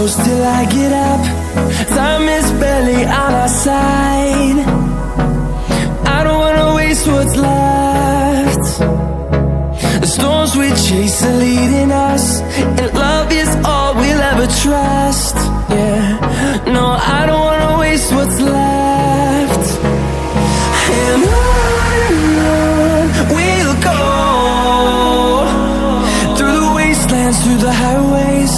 close till I get up. Time is barely on our side. I don't wanna waste what's left. The storms we chase are leading us, and love is all we'll ever trust. Yeah, no, I don't wanna waste what's left. And on we'll go, through the wastelands, through the highways,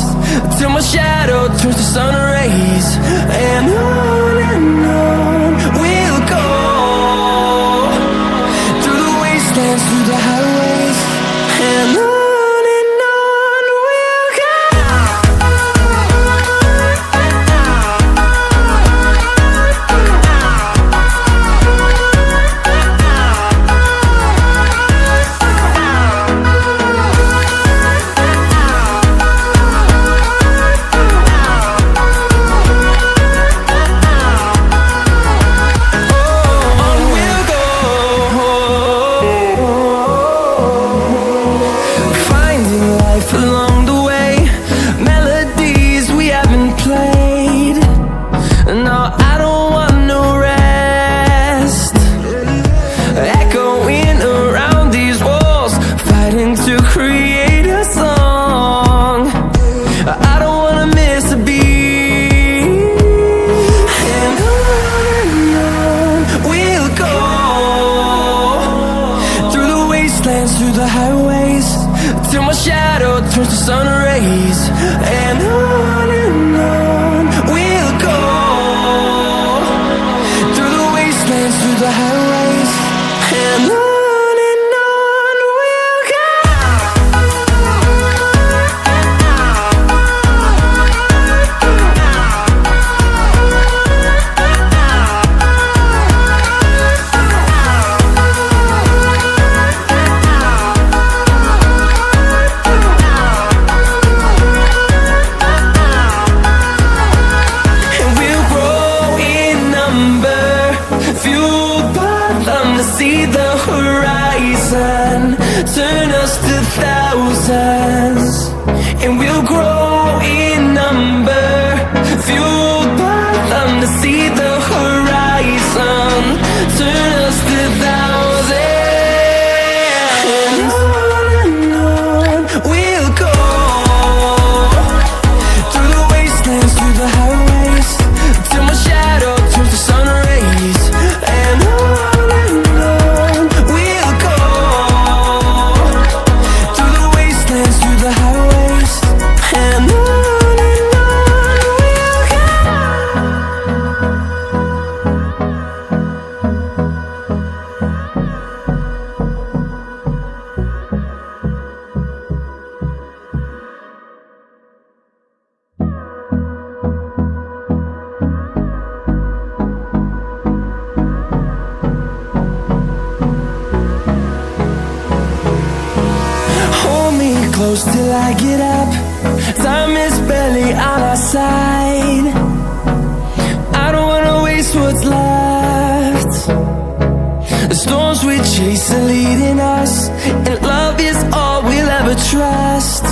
till my shadow turns to sun rays. And on we'll go, through the wastelands, through the highways, and on. Along the way, melodies we haven't played. No, I don't want no rest. Echoing around these walls, fighting to create a song. I don't wanna miss a beat. And on we'll go, through the wastelands, through the highways, till my shadow turns to sun rays. And on we'll go, through the wastelands, through the highways, and on we'll go. See the horizon, turn us to thousands, and we'll grow in number, fueled by them to see the horizon, turn us to thousands. And on we'll go, through the wastelands, through the highways, till my shadow turns to sun rays. And on close till I get up. Time is barely on our side. I don't wanna waste what's left. The storms we chase are leading us, and love is all we'll ever trust.